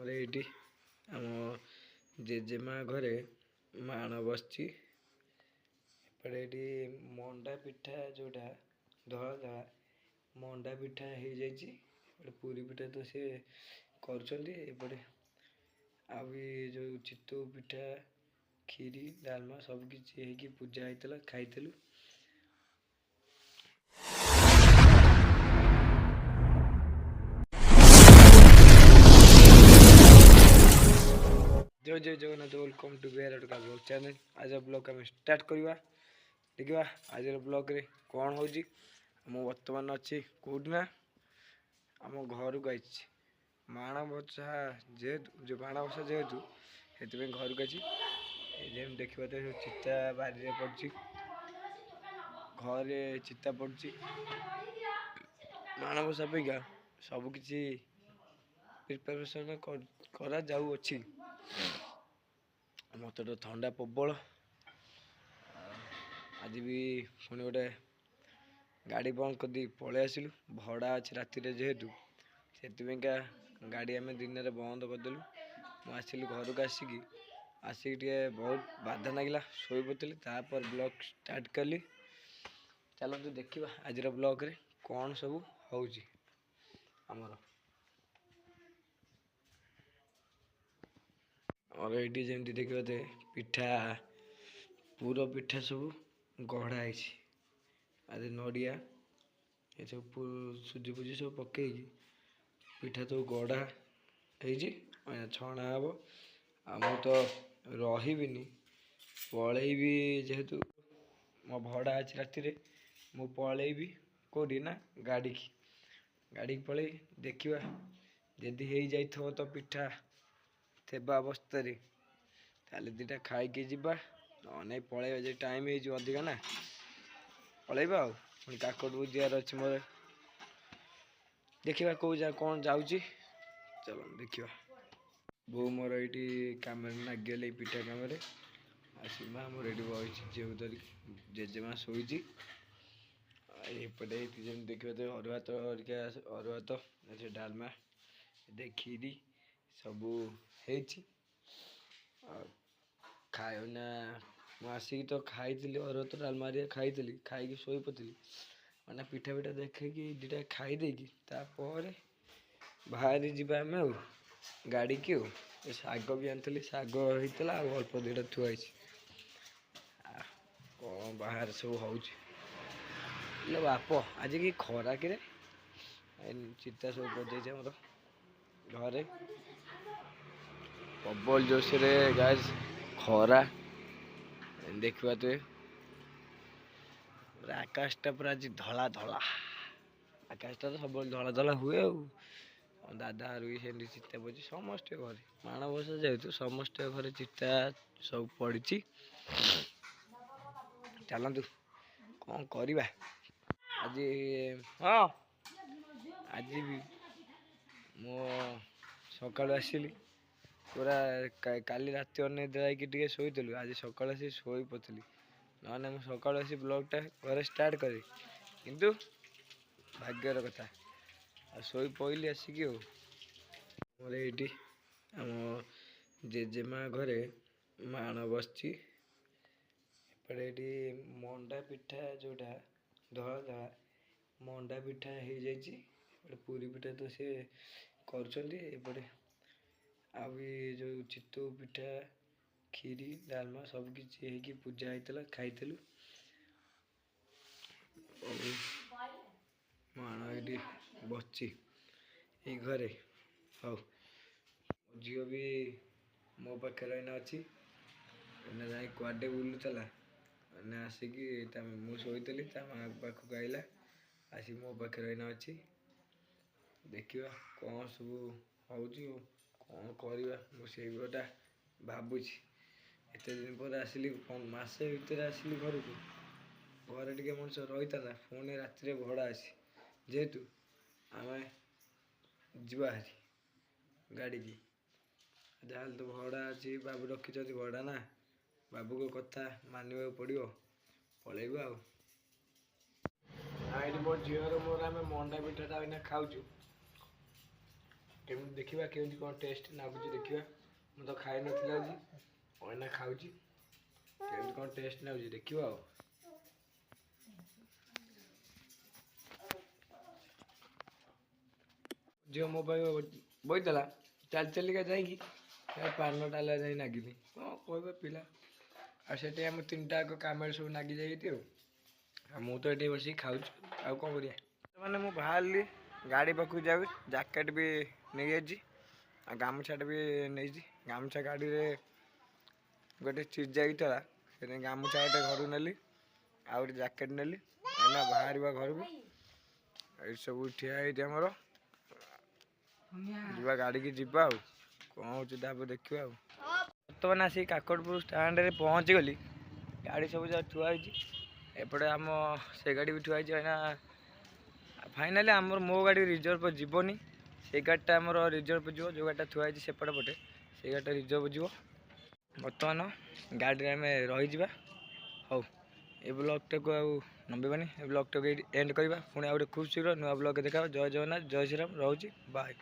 ଆମର ଏଇଠି ଆମ ଜେଜେମା ଘରେ ମାଣ ବସିଛି। ଏପଟେ ଏଇଠି ମଣ୍ଡା ପିଠା ଯୋଉଟା ଧଳା ଧଳା ମଣ୍ଡା ପିଠା ହେଇଯାଇଛି। ଏପଟେ ପୁରୀ ପିଠା ତ ସେ କରୁଛନ୍ତି। ଏପଟେ ଆଉ ବି ଯୋଉ ଚିତଉ ପିଠା କ୍ଷୀରି ଡାଲମା ସବୁ କିଛି ହେଇକି ପୂଜା ହେଇଥିଲା, ଖାଇଥିଲୁ। जय जय Jagannath, welcome to Bihar blog channel. आज ब्लॉग आम स्टार्ट करवा। देखा आज ब्लॉग रे कौन हो बर्तमान अच्छी कौटी ना आम घर को आई माणबसा जेहेतु जो माणबसा जेहेतु से घर को आई देखा तो चिता बारी पड़ी घरे चिता पड़ी माणबसा अपेक्षा सबकि प्रिपेरेसन करा जाऊ अच्छी। मत तो थंडा प्रबल आज भी पुणी गोटे गाड़ी बंद कर दी पलि आसिलु भड़ा अच्छे राति जेहेतु से गाड़ी आम दिन में बंद करदेलु। मुझे घर को आसिक बहुत बाधा लगे शोई पड़ी तापर ब्लॉग स्टार्ट कली। चलते देखा आज ब्लॉग रे कौन सब होमर और ये जमी देखते पिठा पूरा पिठा सब गढ़ा आज नड़िया ये सब सुजी फुजी सब पकई पिठा सब गढ़ा छणा हम आ तो रहीबिनी पलैबी जेहेतु मो भड़ा अच्छी राति मु पलैबी कौटी ना गाड़ी की पलै देखा जदि हो जाए तो पिठा थेबा अवस्था ताले दीटा खाई जीवा नहीं पलैबा जो टाइम हो अधिका ना पलैबा पुणी काकट बुझार अच्छे मोर देखा कौ जा कौन जाऊँगी। चलो देखा बो मोर ये कम लगे पिठा कम सीमा मोर ये बही झील धरिक जेजेमा शोची एपटे देखिए तो अरुआ तो अरुआ तो डालमा खीरी सबू खाना मुसिक तो खाई अरुआ तो डालमा खाई खाई शोई पड़ी मैंने पिठा पिठा देखे दीटा खाईदे बाहरी जावा आम गाड़ी की शाग भी आनी शाग होता अल्प दीटा थुआई कौन बाहर सब हो बाप आज कि खरा कि चिता सब पड़े मोर घरे प्रबल जोश गाय खरा देखा तो आकाशटा पूरा आज धला धला आकाशटा तो सब धला धला हुए दादा भी से चिता पड़ी समस्ते घरे माणबसा जेहेतु समस्ते घरे चिता सब पड़ी। चलतु कौन करवा आज हाँ आज भी मो सका आसली पूरा काली राति अनिद्रा होगी शोलु आज सका शोई पड़ी ना मुझे सका ब्लॉगटा घर स्टार्ट करे किंतु भाग्यर कथा शोई पड़ी आसिक मोर ये आम जेजेमा घरे माण बसची एपटे ये मंडा पिठा जोटा धला धला मंडा पिठा हो जाए पूरी पिठा तो सी करपटे आ जो चितौ पिठा खीरी डालमा सब किसी पूजा होता खाई माण ये बसची घरे हौ झील भी मो पाखे रहीना अच्छी जाए कुआडे बुलूला आसिक मुझे माँ पाखक आईला आसिक मो पाखे रहीना अच्छी देखा कौन सब हो कौन करवा मुझे भावुची एत दिन पर आसली मसे भर आसली घर को घर टे मनुष्य रही था पुणी राति भड़ा आसी जेहेतु आम जीवाहारी गाड़ी की जहाँ तो भड़ा अच्छी बाबू रखी भड़ा ना बाबू को कथा मानवा पड़ो पलैबा आ मो झीर मोर आम मंडा पिठाटा खाऊ କେମିତି ଦେଖିବା କେମିତି କ'ଣ ଟେଷ୍ଟ ଲାଗୁଛି ଦେଖିବା। ମୁଁ ତ ଖାଇନଥିଲି ଆଜି, ଅଇନା ଖାଉଛି, କେମିତି କ'ଣ ଟେଷ୍ଟ ଲାଗୁଛି ଦେଖିବା ଆଉ। ଝିଅ ମୋ ପାଇଁ ବଇଥିଲା, ଚାଲି ଚାଲିକା ଯାଇକି ପାନ ଡାଲା ଯାଇ ନାଗିଲି। କ'ଣ କହିବ ପିଲା, ଆଉ ସେଠି ଆମ ତିନିଟା ଯାକ କାମରେ ସବୁ ନାଗି ଯାଇଛନ୍ତି ଆଉ ମୁଁ ତ ଏଠି ବସିକି ଖାଉଛି, ଆଉ କ'ଣ କରିବା। ମାନେ ମୁଁ ବାହାରିଲି ଗାଡ଼ି ପାଖକୁ ଯାଉ, ଜ୍ୟାକେଟ୍ ବି ନେଇଯାଇଛି ଆଉ ଗାମୁଛାଟା ବି ନେଇଛି। ଗାମୁଛା ଗାଡ଼ିରେ ଗୋଟେ ଚିରି ଯାଇଥିଲା, ସେଥିପାଇଁ ଗାମୁଛା ଗୋଟେ ଘରକୁ ନେଲି ଆଉ ଗୋଟେ ଜ୍ୟାକେଟ୍ ନେଲି। ଏଇନା ବାହାରିବା ଘରକୁ, ଏଇଠି ସବୁ ଠିଆ ହେଇଛି ଆମର, ଯିବା ଗାଡ଼ିକି ଯିବା ଆଉ କ'ଣ ହେଉଛି ତାପରେ ଦେଖିବା ଆଉ। ବର୍ତ୍ତମାନ ଆସିକି କାକଟପୁର ଷ୍ଟାଣ୍ଡରେ ପହଞ୍ଚିଗଲି, ଗାଡ଼ି ସବୁ ଯାକ ଥୁଆ ହେଇଛି, ଏପଟେ ଆମ ସେ ଗାଡ଼ି ବି ଥୁଆ ହେଇଛି। ଏଇନା ଫାଇନାଲି ଆମର ମୋ ଗାଡ଼ି ରିଜର୍ଭ ଯିବନି, ସେଇ ଗାଡ଼ିଟା ଆମର ରିଜର୍ଭ ଯିବ, ଯେଉଁ ଗାଡ଼ିଟା ଥୁଆ ହେଇଛି ସେପଟେ ପଟେ ସେଇ ଗାଡ଼ିଟା ରିଜର୍ଭ ଯିବ। ବର୍ତ୍ତମାନ ଗାଡ଼ିରେ ଆମେ ରହିଯିବା। ହଉ, ଏ ବ୍ଲଗ୍ଟାକୁ ଆଉ ନମ୍ବିବାନି, ଏ ବ୍ଲଗ୍ଟାକୁ ଏଇଠି ଏଣ୍ଡ କରିବା। ପୁଣି ଆଉ ଗୋଟେ ଖୁବ୍ ଶୀଘ୍ର ନୂଆ ବ୍ଲଗ୍ରେ ଦେଖା। ଜୟ ଜଗନ୍ନାଥ, ଜୟ ଶ୍ରୀରାମ, ରହୁଛି, ବାଏ।